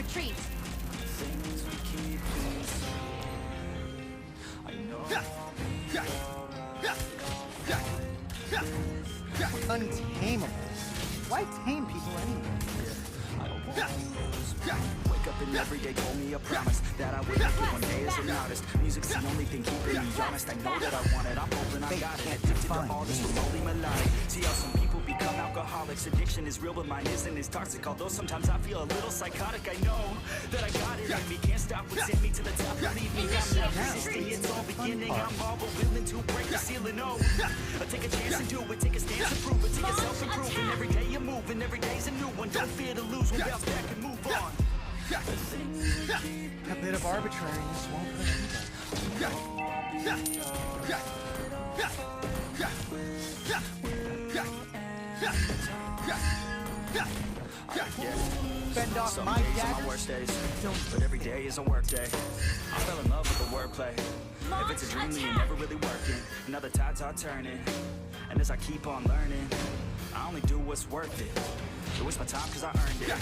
retreat. Things we keep inside. I know Untamable. Why tame people anyway? wake up and every day told me a promise that I would make it one day as an artist. Music's the only thing keeping me honest. I know that I want it, I'm hoping I got it. Addicted to all this remotely melodic. See how some people become alcoholics. Addiction is real, but mine isn't as toxic. Although sometimes I feel a little psychotic. I know that I got it in me. Can't stop what's in me to the top. Believe me, I'm not resisting. It's all beginning. I'm all but willing to break the ceiling. Oh, I take a chance and do it. Take a stance and prove it. Take a self-improvement. Every day you're moving. Every day's a new one. Don't fear to lose. We'll bounce back and move on. A bit of arbitrariness won't hurt Bend off Some my days are daggers. my worst days, but every day is a work day. I fell in love with the wordplay. If it's a dream, then you're never really working. Now the tides are turning, and as I keep on learning, I only do what's worth it. It was my time cause I earned it.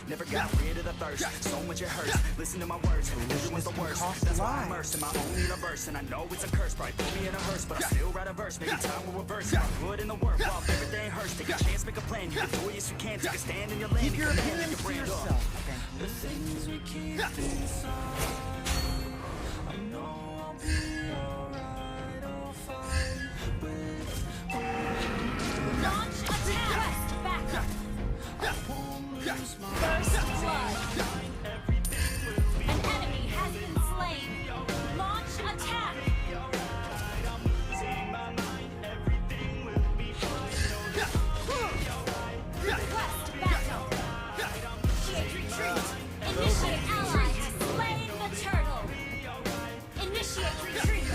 Never got rid of the thirst, so much it hurts. Listen to my words, everyone's the worst. That's why I'm immersed in my own universe. And I know it's a curse, probably put me in a hearse, but I still write a verse. Maybe time will reverse. If I put in the work while everything hurts. Take a chance, make a plan. You can do it, yes you can. Take a stand in your lane. Keep your opinions to yourself. The things we keep inside. I know I'll be alright. I'll fight with Launch attack. Back. First blood. An enemy has been slain. Launch attack. Request battle. Initiate retreat. Initiate ally has slain the turtle. Initiate retreat.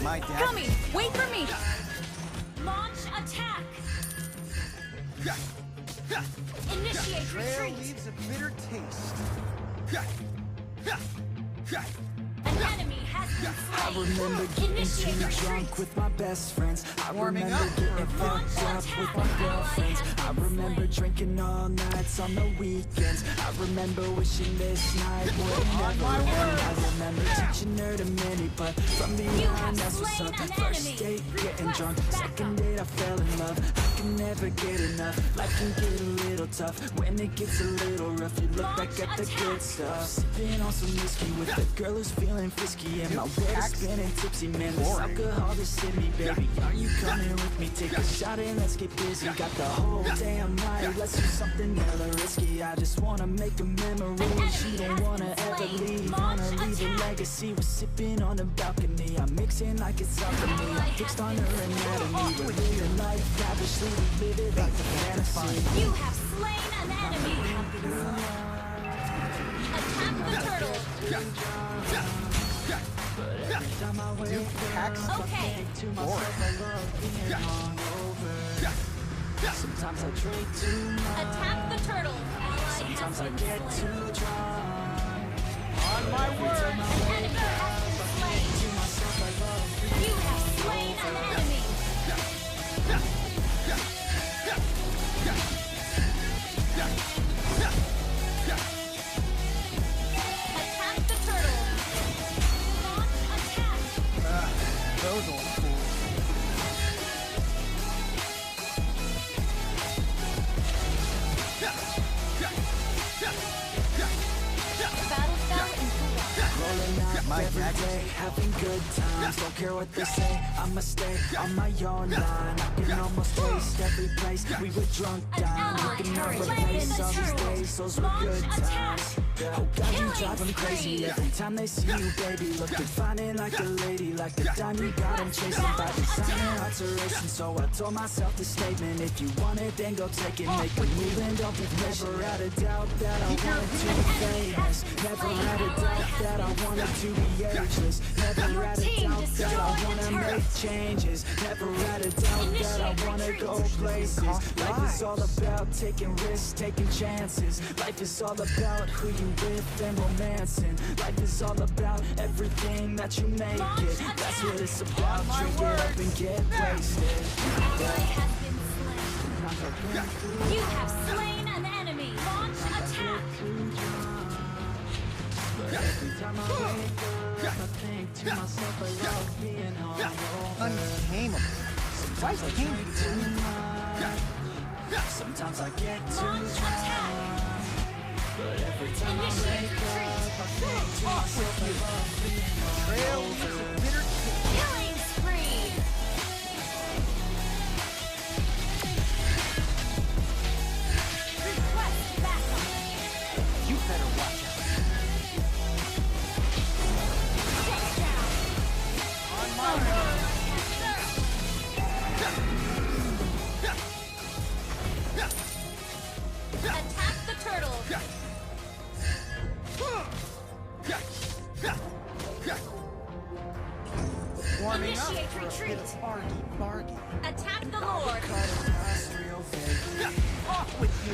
My dad. Coming. Wait for me. Launch attack. Initiate Trail retreat. leaves a bitter taste. An enemy has been I slain. remember getting Initiate too retreat. drunk with my best friends. I Warming remember up getting for a fucked up with my girlfriends. I remember drinking all nights on the weekends. I remember wishing this night would never end. I remember teaching her to many, but from You behind have that's what's slain up. an First enemy. date, getting Request drunk. backup. Second date, I fell in love. I can never get enough. Life can get a little tough when it gets a little rough. You look back at the good stuff. Sipping on some whiskey with the girl who's feeling frisky, and my world is spinning tipsy. Man, this alcohol just hit me, baby. Are you coming with me? Take a shot and let's get busy. Got the whole damn night. Let's do something hella risky. I just wanna make a memory. She don't wanna ever leave. Wanna leave a legacy. We're sipping on the balcony. I'm mixing like it's alchemy. I'm fixed on her anatomy. We're living life lavishly. We live it like a fantasy. You have slain an enemy. Attack the turtle. Duke hacks. Okay. Sometimes I drink too much. Attack the turtle. Ally Sometimes I has been get slain. too drunk. On my word. An enemy has been slain. To myself I love You have slain an enemy. Attack the turtle. Launch attack. Those old fools. Battle fell in cool. rolling out My every daggers. day, having good times. Don't care what they say, I'ma stay on my own line. I can almost taste every place we were drunk An down. ally You can has never slain replace the all these turtle. days, those were Launch good attack. times. Oh God, you Killing drive them crazy spree. every time they see you, baby. Looking fine and like a lady, like a dime you got them chasing by designer alteration. So I told myself the statement: if you want it, then go take it. Make a move and don't be patient. Never had a doubt that I wanted to be famous. Never had a doubt that I wanted to be ageless. Never had a doubt that I wanna make changes. Never had a doubt that I wanna go places. Life is all about taking risks, taking chances. Life is all about who you with and romancing. Life is all about everything that you make it. That's what it's about. Drink it up and get wasted. Ally has been slain. You have slain an enemy. Launch attack. Untamable. Why painful? Sometimes I get too Launch attack. Initiate retreat. Off with you. Trail leaves a bitter taste. Killing spree. Request backup. You better watch out. Take down. On my word. Attack the turtle. Warming up Initiate for a bit retreat. of bargy. Attack the Lord. Off with you.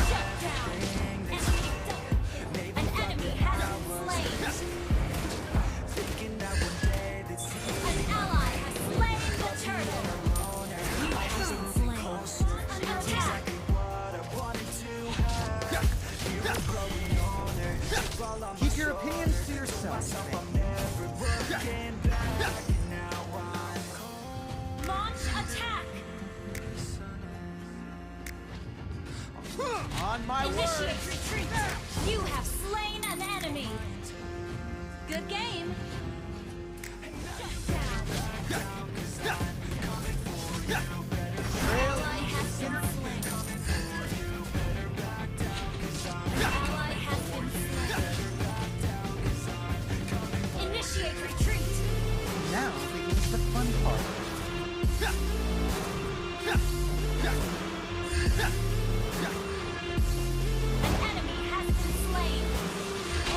Shut down. An enemy has been slain. An ally has slain the turtle. You have been slain. Attack. Keep your opinions to yourself. Launch attack. On my word. Initiate retreat. You have slain an enemy. Good game. Shut down. Ally has been slain. Ally has been slain. Initiate retreat. Now begins the fun part. An enemy has been slain.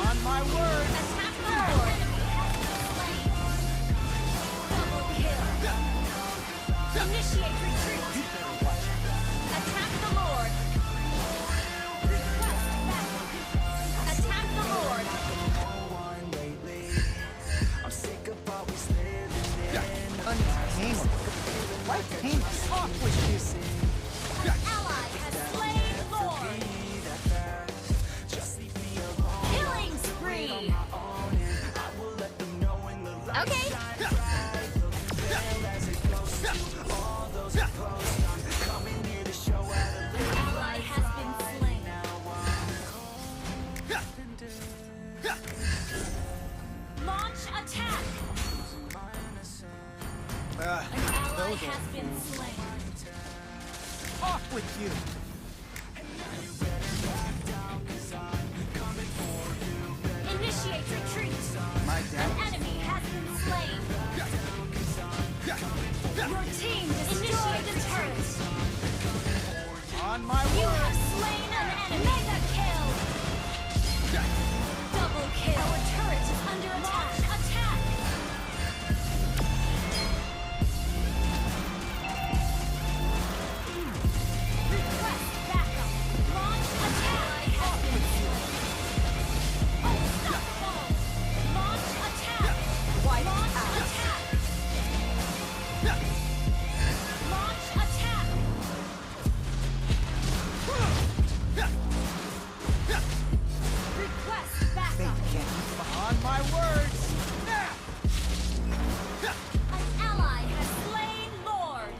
On my word. Attack the Lord. Enemy has been slain. Double kill. Initiate retreat. You better watch out. Attack the Lord. Request backup. Attack the Lord. I'm sick of always living in Untamable. Why painful? Off with you. An ally has slain Lord. Killing spree. Okay. An ally has been slain. Launch attack. An ally Those has been slain. off with you. Initiate retreat. My An dad. enemy has been slain. Your team destroyed the turret. On my You word. have slain an enemy. Mega kill. Double kill. Our turret is under attack. Attack. Request backup. Launch attack. Has been slain. Unstoppable. Launch attack. Launch attack. Launch attack. Request They backup. can't. On my word. Snap. An ally has slain Lord.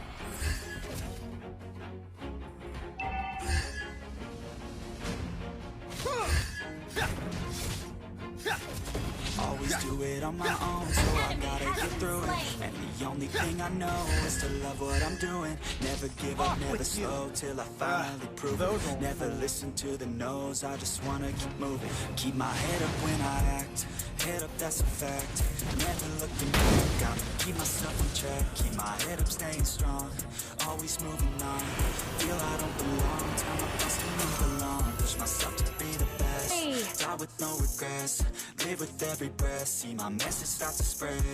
Always do it on my own, so I gotta get through it. And the only thing I know is to love what I'm doing. Never give up, never slow, till I finally prove it. Never listen to the no's, I just wanna keep moving. Keep my head up when I act, head up, that's a fact. Never looking back, I'ma keep myself on track. Keep my head up, staying strong, always moving on. Feel I don't belong, tell my best to move along. Push myself to be the best, die with no regrets. Live with every breath, see my message start to spread.